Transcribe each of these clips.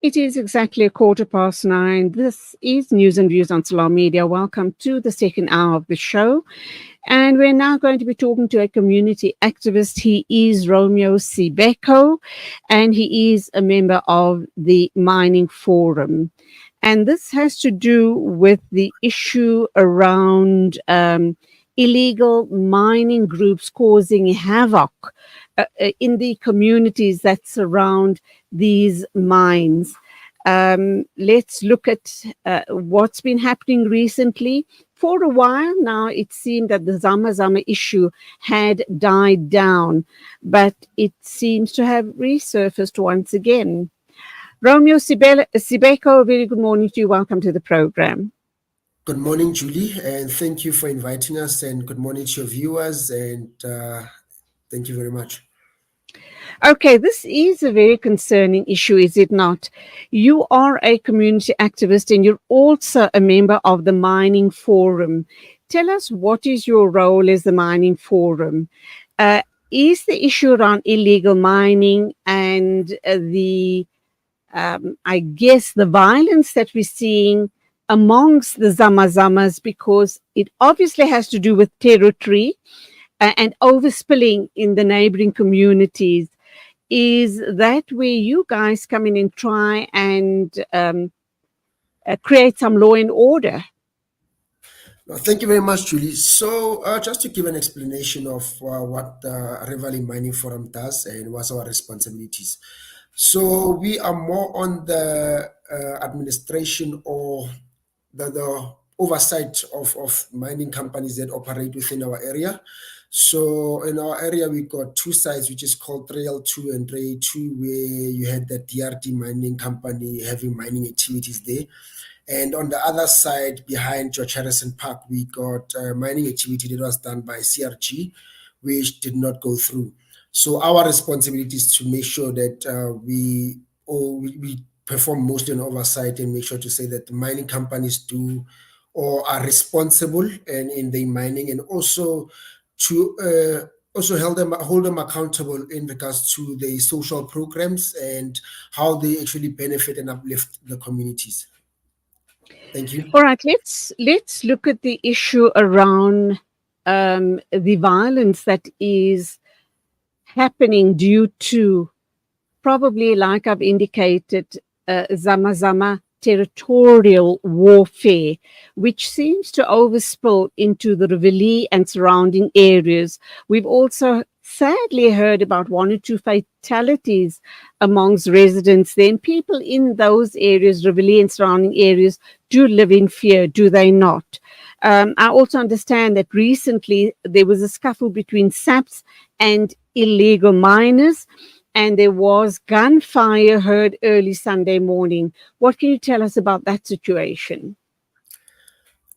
It is exactly 9:15. This is News and Views on Salam Media. Welcome to the second hour of the show. And we're now going to be talking to a community activist. He is Romeo Sikebo, and he is a member of the Mining Forum. And this has to do with the issue around illegal mining groups causing havoc in the communities that surround these mines. Let's look at what's been happening recently. For a while now, it seemed that the Zama Zama issue had died down, but it seems to have resurfaced once again. Romeo Sikebo, a very good morning to you. Welcome to the program. Good morning, Julie, and thank you for inviting us. And good morning to your viewers. And thank you very much. Okay, this is a very concerning issue, is it not? You are a community activist and you're also a member of the Mining Forum. Tell us, what is your role as the Mining Forum? Uh, is the issue around illegal mining and I guess, the violence that we're seeing amongst the Zamazamas, because it obviously has to do with territory and overspilling in the neighboring communities? Is that where you guys come in and try and create some law and order? Thank you very much, Julie. So, just to give an explanation of what the River Valley Mining Forum does and what's our responsibilities. So, we are more on the administration or the oversight of mining companies that operate within our area. So in our area, we got two sites, which is called 3L2 and 3A2, where you had the DRD mining company having mining activities there. And on the other side, behind George Harrison Park, we got mining activity that was done by CRG, which did not go through. So our responsibility is to make sure that we perform mostly an oversight and make sure to say that the mining companies do or are responsible and in the mining, and also to also hold them accountable in regards to the social programs and how they actually benefit and uplift the communities. Thank you. All right, let's look at the issue around the violence that is happening due to, probably, like I've indicated, Zamazama territorial warfare, which seems to overspill into the Rivoli and surrounding areas. We've also sadly heard about one or two fatalities amongst residents. Then people in those areas, Rivoli and surrounding areas, do live in fear, do they not? I also understand that recently there was a scuffle between SAPS and illegal miners, and there was gunfire heard early Sunday morning. What can you tell us about that situation?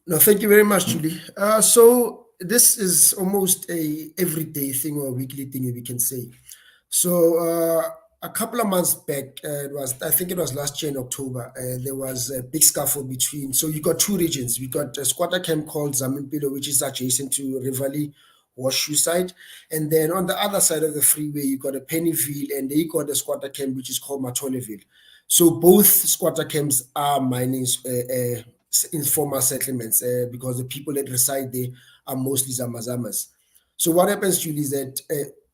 No, thank you very much, Julie. So this is almost a everyday thing or a weekly thing, we can say. So a couple of months back, I think it was last year in October, there was a big scuffle between. So you got two regions. We got a squatter camp called Zamimpilo, which is adjacent to Rivali Horseshoe side, and then on the other side of the freeway, you got a Pennyville, and they got a squatter camp which is called Matoleville. So both squatter camps are mining informal settlements because the people that reside there are mostly Zamazamas. So what happens, Julie, is that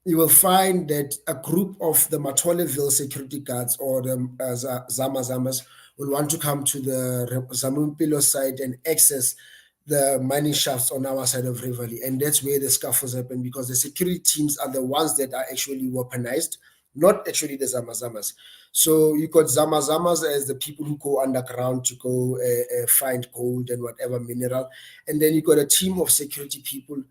you will find that a group of the Matoleville security guards or the Zamazamas will want to come to the Zamumpilo side and access the mining shafts on our side of Rivali. And that's where the scuffles happen, because the security teams are the ones that are actually weaponized, not actually the Zamazamas. So you got Zamazamas as the people who go underground to go find gold and whatever mineral. And then you got a team of security people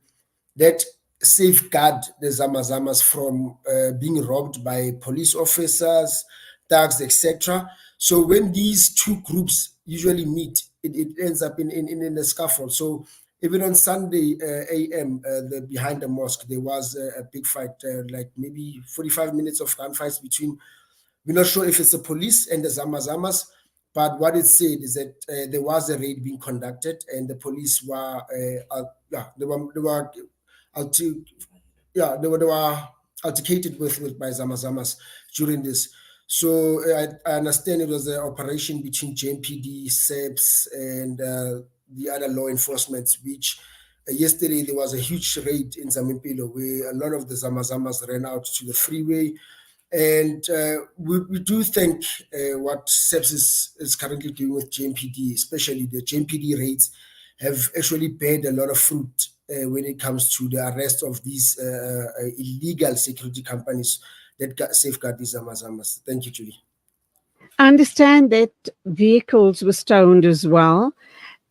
that safeguard the Zamazamas from being robbed by police officers, thugs, etc. So when these two groups usually meet, it ends up in a scuffle. So even on Sunday a.m., behind the mosque, there was a big fight, like maybe 45 minutes of gunfights between. We're not sure if it's the police and the Zamazamas, but what it said is that there was a raid being conducted, and the police were, alti- they were altercated with by Zamazamas during this. So I understand it was an operation between JMPD, SEPS, and the other law enforcement, which yesterday there was a huge raid in Zamimpilo where a lot of the Zamazamas ran out to the freeway. And we do think what SEPS is currently doing with JMPD, especially the JMPD raids, have actually bared a lot of fruit when it comes to the arrest of these illegal security companies that safeguard these Zamazamas. Thank you, Julie. I understand that vehicles were stoned as well,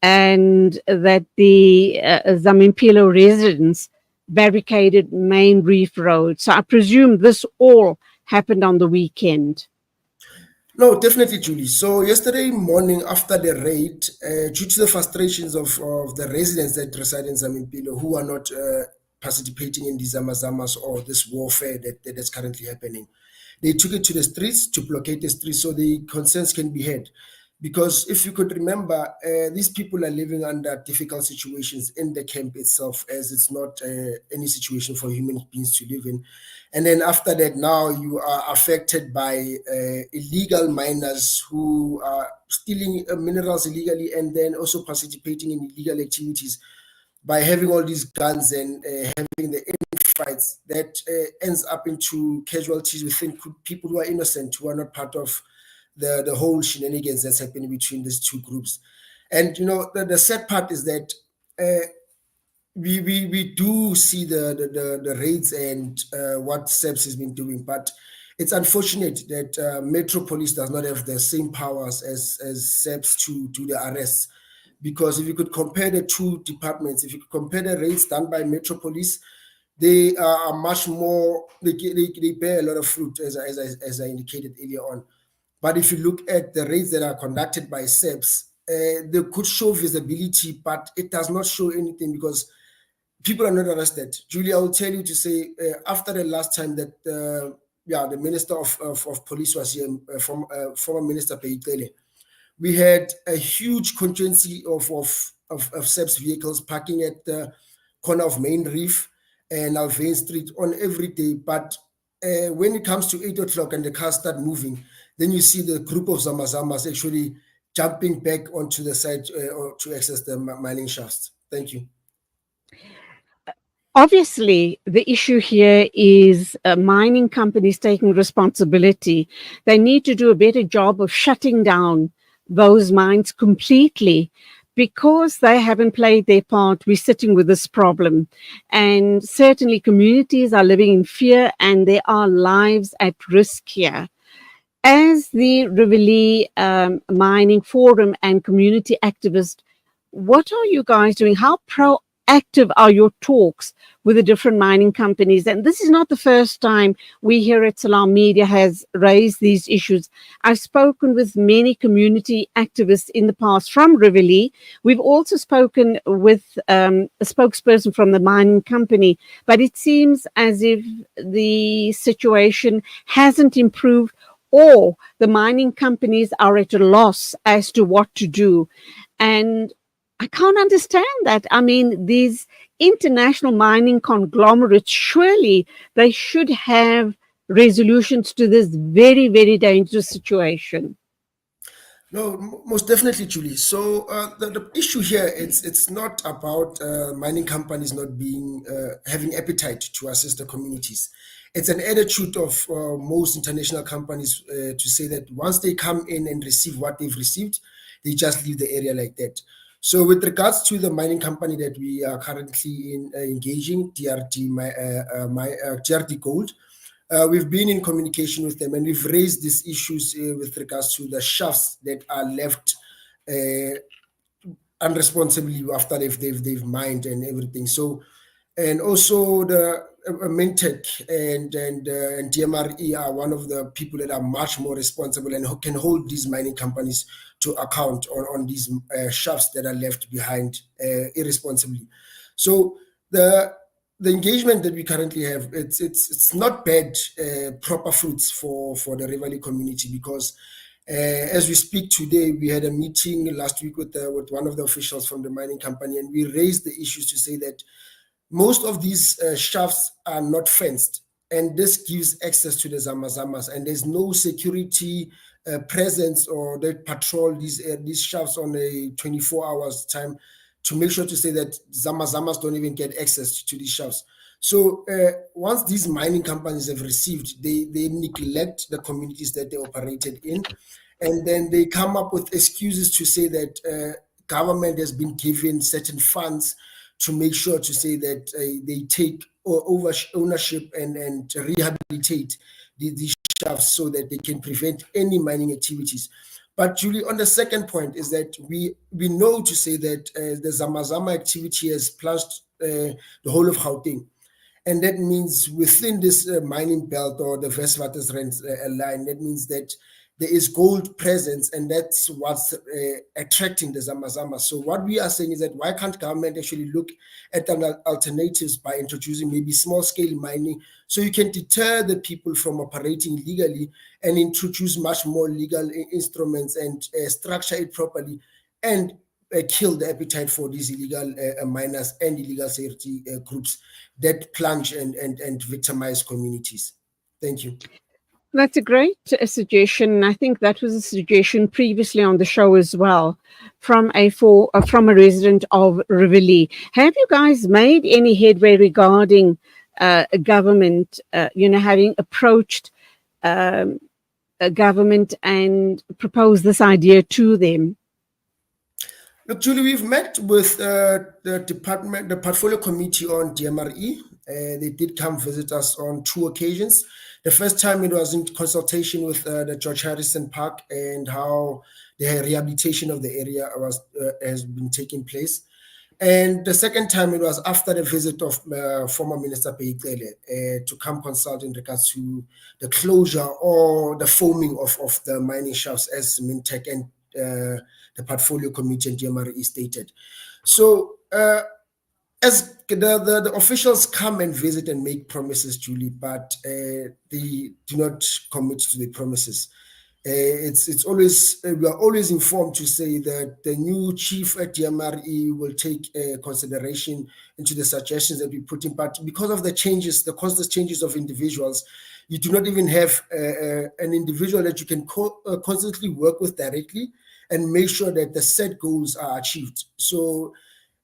and that the Zamimpilo residents barricaded Main Reef Road. So I presume this all happened on the weekend. No, definitely, Julie. So yesterday morning after the raid, due to the frustrations of the residents that reside in Zamimpilo who are not participating in these Zamazamas or this warfare that is currently happening, they took it to the streets to blockade the streets so the concerns can be heard. Because if you could remember, these people are living under difficult situations in the camp itself, as it's not any situation for human beings to live in. And then after that, now you are affected by illegal miners who are stealing minerals illegally and then also participating in illegal activities by having all these guns and having the fights that ends up into casualties within people who are innocent, who are not part of the whole shenanigans that's happening between these two groups. And the sad part is that we do see the raids and what SEPS has been doing, but it's unfortunate that Metro Police does not have the same powers as SEPS to do the arrests. Because if you could compare the two departments, if you could compare the raids done by Metro Police, they are much more, they bear a lot of fruit, as I indicated earlier on. But if you look at the raids that are conducted by SEPS, they could show visibility, but it does not show anything because people are not arrested. Julia, I will tell you to say after the last time that the Minister of Police was here, from former Minister Peitele, we had a huge contingent of SEPS vehicles parking at the corner of Main Reef and Alvain Street on every day. But when it comes to 8 o'clock and the cars start moving, then you see the group of Zamazamas actually jumping back onto the site to access the mining shafts. Thank you. Obviously, the issue here is mining companies taking responsibility. They need to do a better job of shutting down those mines completely. Because they haven't played their part, we're sitting with this problem. And certainly, communities are living in fear and there are lives at risk here. As the Rivoli Mining Forum and community activist, what are you guys doing? How proactive are your talks with the different mining companies? And this is not the first time we here at Salam Media has raised these issues. I've spoken with many community activists in the past from Rivoli. We've also spoken with a spokesperson from the mining company, but it seems as if the situation hasn't improved, or the mining companies are at a loss as to what to do. And I can't understand that. I mean, these international mining conglomerates, surely they should have resolutions to this very, very dangerous situation. No, most definitely, Julie. So the issue here, it's not about mining companies not being having appetite to assist the communities. It's an attitude of most international companies to say that once they come in and receive what they've received, they just leave the area like that. So with regards to the mining company that we are currently engaging, TRD Gold, we've been in communication with them and we've raised these issues with regards to the shafts that are left unresponsibly after they've mined and everything. So, and also the Mintech and DMRE are one of the people that are much more responsible and who can hold these mining companies to account on these shafts that are left behind irresponsibly. So the engagement that we currently have, it's not bad proper fruits for the Rivoli community because as we speak today, we had a meeting last week with one of the officials from the mining company, and we raised the issues to say that most of these shafts are not fenced. and this gives access to the zamazamas, and there's no security presence or they patrol these shafts on a 24 hours time to make sure to say that zamazamas don't even get access to these shafts. So once these mining companies have received, they neglect the communities that they operated in, and then they come up with excuses to say that government has been given certain funds to make sure to say that they take over ownership and rehabilitate these shafts so that they can prevent any mining activities. But Julie, on the second point is that we know to say that the Zamazama activity has plunged the whole of Gauteng. And that means within this mining belt or the Westwatersrand line, that means that there is gold presence, and that's what's attracting the Zamazama. So what we are saying is that why can't government actually look at alternatives by introducing maybe small scale mining, so you can deter the people from operating legally and introduce much more legal instruments and structure it properly, and kill the appetite for these illegal miners and illegal safety groups that plunge and victimize communities. Thank you. That's a great suggestion. I think that was a suggestion previously on the show as well from a resident of Rivoli. Have you guys made any headway regarding a government, having approached a government and proposed this idea to them? Look, Julie, we've met with the portfolio committee on DMRE. They did come visit us on 2 occasions. The first time it was in consultation with the George Harrison Park and how the rehabilitation of the area has been taking place. And the second time it was after the visit of former Minister Peitele to come consult in regards to the closure or the foaming of the mining shafts, as Mintech and the portfolio committee and DMRE stated. So as the officials come and visit and make promises, Julie, but they do not commit to the promises. It's always we are always informed to say that the new chief at DMRE will take consideration into the suggestions that we put in. But because of the changes, the constant changes of individuals, you do not even have an individual that you can constantly work with directly and make sure that the set goals are achieved. So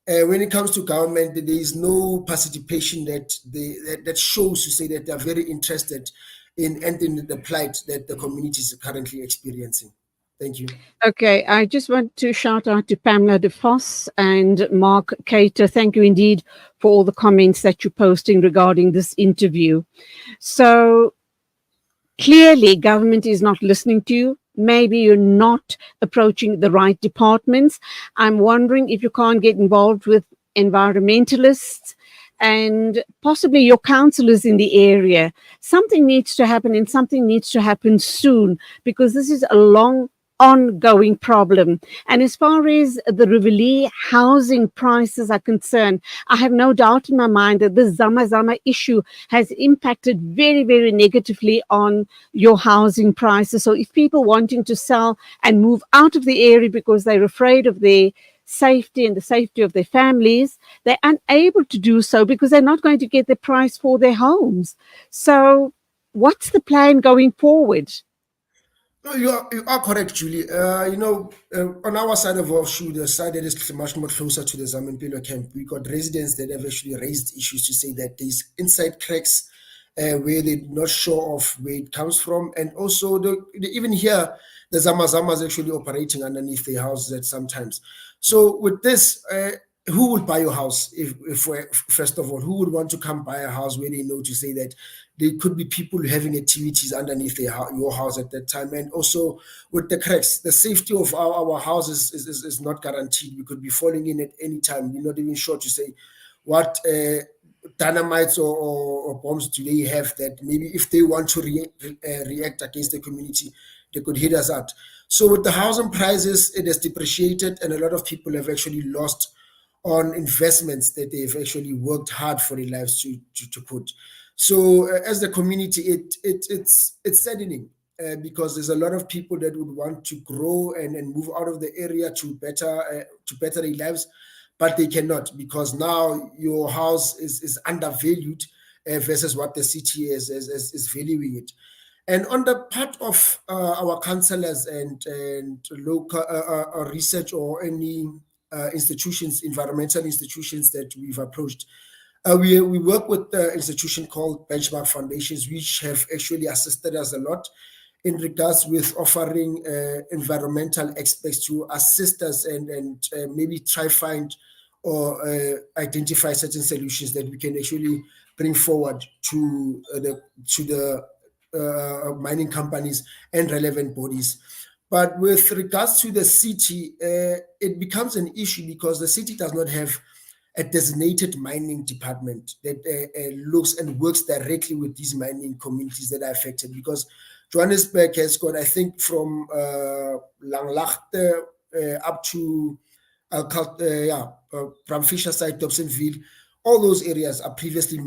when it comes to government, there is no participation that shows to say that they are very interested in ending the plight that the community is currently experiencing. Thank you. Okay, I just want to shout out to Pamela De Vos and Mark Cater. Thank you indeed for all the comments that you're posting regarding this interview. So clearly, government is not listening to you. Maybe you're not approaching the right departments. I'm wondering if you can't get involved with environmentalists and possibly your councillors in the area. Something needs to happen, and something needs to happen soon, because this is a long ongoing problem. And as far as the Rivoli housing prices are concerned, I have no doubt in my mind that this Zama issue has impacted very, very negatively on your housing prices. So if people wanting to sell and move out of the area because they're afraid of their safety and the safety of their families, they're unable to do so because they're not going to get the price for their homes. So what's the plan going forward? No, you are correct, Julie. On our side of our shoe, the side that is much more closer to the Zamampilo camp, we got residents that have actually raised issues to say that there's inside cracks where they're not sure of where it comes from. And also, even here, the Zamazama is actually operating underneath their houses at sometimes. So with this, who would buy your house first of all, who would want to come buy a house where they know to say that there could be people having activities underneath your house at that time? And also with the cracks, the safety of our houses is not guaranteed. We could be falling in at any time. We're not even sure to say what dynamites or bombs do they have that maybe if they want to react against the community, they could hit us out. So with the housing prices, it has depreciated, and a lot of people have actually lost on investments that they've actually worked hard for their lives to put. So as the community, it's saddening because there's a lot of people that would want to grow and move out of the area to better their lives, but they cannot because now your house is undervalued versus what the city is valuing it. And on the part of our councillors and local research or any institutions, environmental institutions that we've approached, we work with the institution called Benchmark Foundations, which have actually assisted us a lot in regards with offering environmental experts to assist us and maybe try find or identify certain solutions that we can actually bring forward to the mining companies and relevant bodies. But with regards to the city, it becomes an issue because the city does not have a designated mining department that looks and works directly with these mining communities that are affected. Because Johannesburg has got, I think, from Langlaagte up to Bramfisher side, Dobsonville, all those areas are previously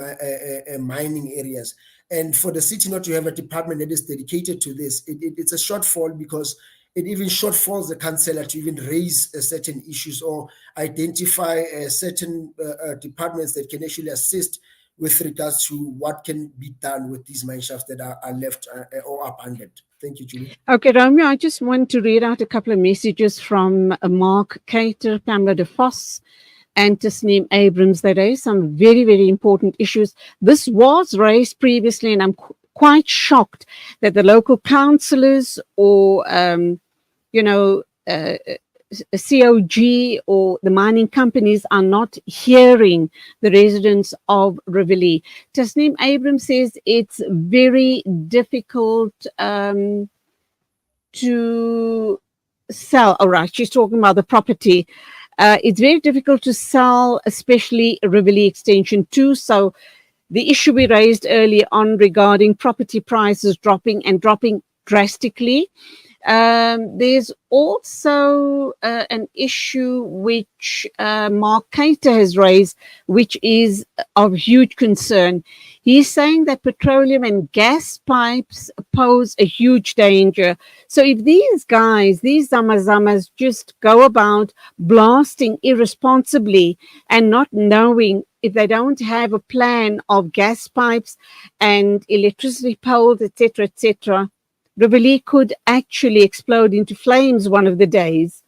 mining areas. And for the city not to have a department that is dedicated to this, it's a shortfall because it even shortfalls the councillor to even raise certain issues or identify certain departments that can actually assist with regards to what can be done with these mine shafts that are left or abandoned. Thank you, Julie. Okay, Romeo, I just want to read out a couple of messages from Mark Cater, Pamela de Vos, and Tasneem Abrams. They raised some very, very important issues. This was raised previously, and I'm quite shocked that the local councillors or, COG or the mining companies are not hearing the residents of Riverlea. Tasneem Abrams says it's very difficult to sell. All right, she's talking about the property. It's very difficult to sell, especially Riverlea Extension 2. So the issue we raised earlier on regarding property prices dropping drastically. There's also an issue which Mark Cater has raised, which is of huge concern. He's saying that petroleum and gas pipes pose a huge danger. So if these guys, these zamazamas, just go about blasting irresponsibly and not knowing, if they don't have a plan of gas pipes and electricity poles, etc., Riverlea could actually explode into flames one of the days.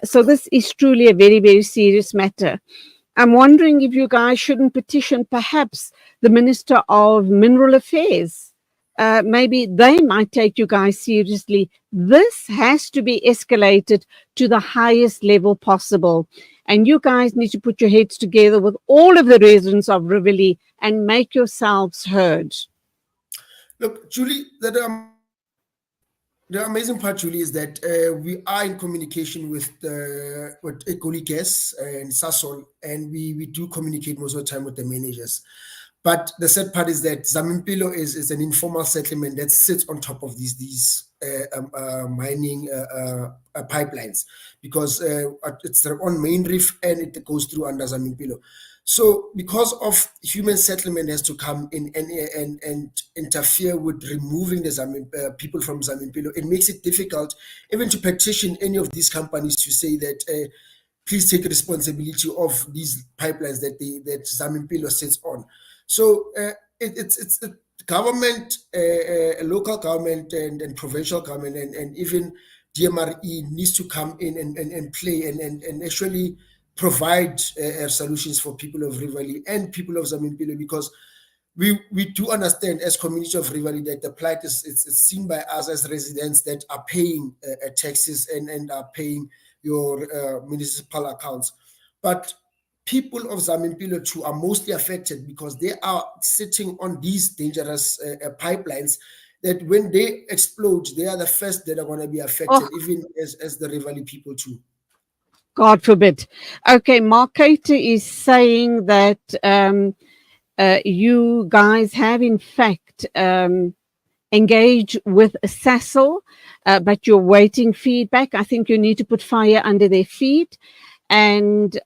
So this is truly a very, very serious matter. I'm wondering if you guys shouldn't petition perhaps the Minister of Mineral Affairs. Maybe they might take you guys seriously. This has to be escalated to the highest level possible. And you guys need to put your heads together with all of the residents of Riverlea and make yourselves heard. Look, Julie, the amazing part, Julie, is that we are in communication with Ecoli Gas and Sasol, and we do communicate most of the time with the managers. But the sad part is that Zamimpilo is an informal settlement that sits on top of these mining pipelines because it's their own main reef and it goes through under Zamimpilo. So because of human settlement has to come in and interfere with removing the people from Zamimpilo, it makes it difficult even to petition any of these companies to say that please take responsibility of these pipelines that Zamimpilo sits on. So it's the government, local government and provincial government and even DMRE needs to come in and play and actually provide solutions for people of Riverlea and people of Zamimpilo, because we do understand as community of Riverlea that the plight is seen by us as residents that are paying taxes and are paying your municipal accounts. But people of Zamimpilo too are mostly affected because they are sitting on these dangerous pipelines that when they explode, they are the first that are going to be affected, even as the Riverlea people too. God forbid. Okay, Mark Cater is saying that you guys have in fact engaged with Sasol, but you're waiting feedback. I think you need to put fire under their feet. And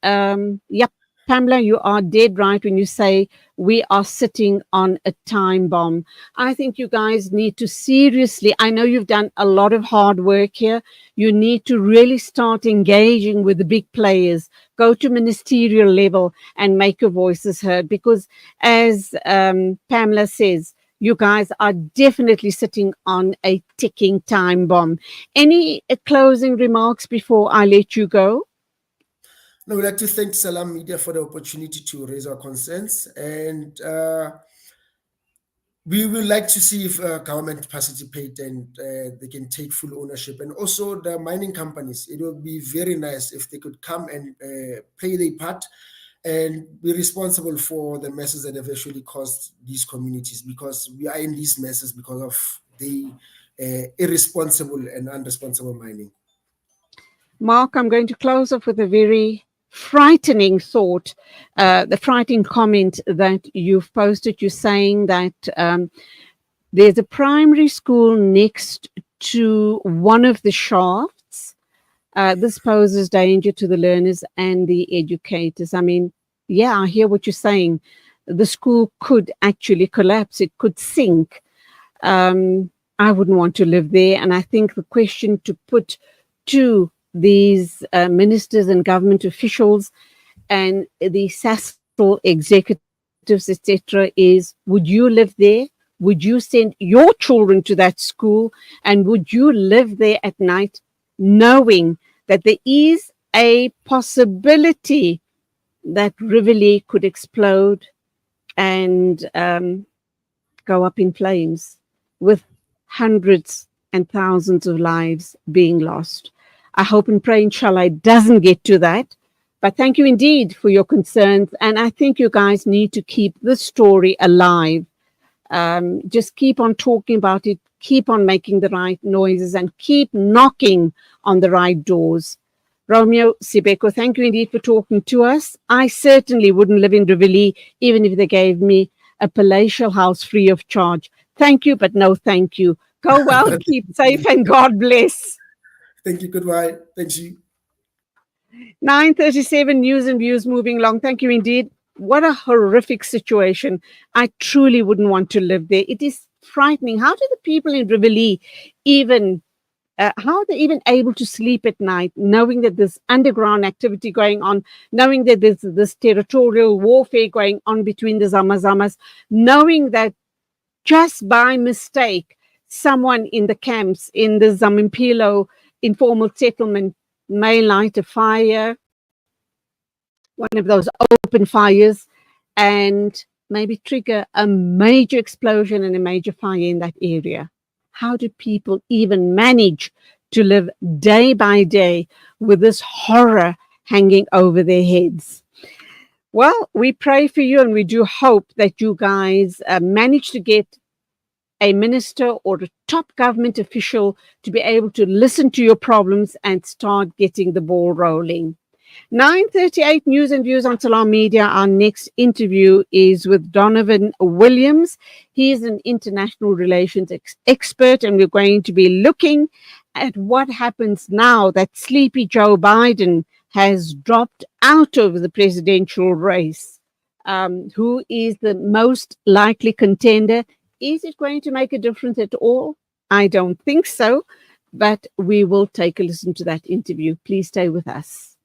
yep. Pamela, you are dead right when you say we are sitting on a time bomb. I think you guys need to seriously, I know you've done a lot of hard work here. You need to really start engaging with the big players, go to ministerial level and make your voices heard. Because as Pamela says, you guys are definitely sitting on a ticking time bomb. Any closing remarks before I let you go? No, we'd like to thank Salam Media for the opportunity to raise our concerns, and we would like to see if government participate and they can take full ownership, and also the mining companies. It would be very nice if they could come and play their part and be responsible for the messes that have actually caused these communities, because we are in these messes because of the irresponsible and unresponsible mining. Mark, I'm going to close off with a very frightening thought, the frightening comment that you've posted. You're saying that there's a primary school next to one of the shafts. This poses danger to the learners and the educators. I mean, yeah, I hear what you're saying. The school could actually collapse, it could sink. I wouldn't want to live there. And I think the question to put to these ministers and government officials and the SASL executives, etc., is: would you live there? Would you send your children to that school? And would you live there at night knowing that there is a possibility that Rivoli could explode and go up in flames, with hundreds and thousands of lives being lost? I hope and pray, inshallah, it doesn't get to that. But thank you indeed for your concerns. And I think you guys need to keep this story alive. Just keep on talking about it, keep on making the right noises, and keep knocking on the right doors. Romeo Sikebo, thank you indeed for talking to us. I certainly wouldn't live in Rivoli even if they gave me a palatial house free of charge. Thank you, but no thank you. Go well, keep safe, and God bless. Thank you. Goodbye. Thank you. 9:37 News and Views moving along. Thank you indeed. What a horrific situation. I truly wouldn't want to live there. It is frightening. How do the people in Rivoli even, how are they even able to sleep at night, knowing that there's underground activity going on, knowing that there's this territorial warfare going on between the Zamazamas, knowing that just by mistake, someone in the camps in the Zamimpilo informal settlement may light a fire, one of those open fires, and maybe trigger a major explosion and a major fire in that area. How do people even manage to live day by day with this horror hanging over their heads? Well, we pray for you, and we do hope that you guys manage to get a minister or a top government official to be able to listen to your problems and start getting the ball rolling. 9:38 News and Views on Salam Media. Our next interview is with Donovan Williams. He is an international relations expert, and we're going to be looking at what happens now that sleepy Joe Biden has dropped out of the presidential race. Who is the most likely contender? Is it going to make a difference at all? I don't think so, but we will take a listen to that interview. Please stay with us.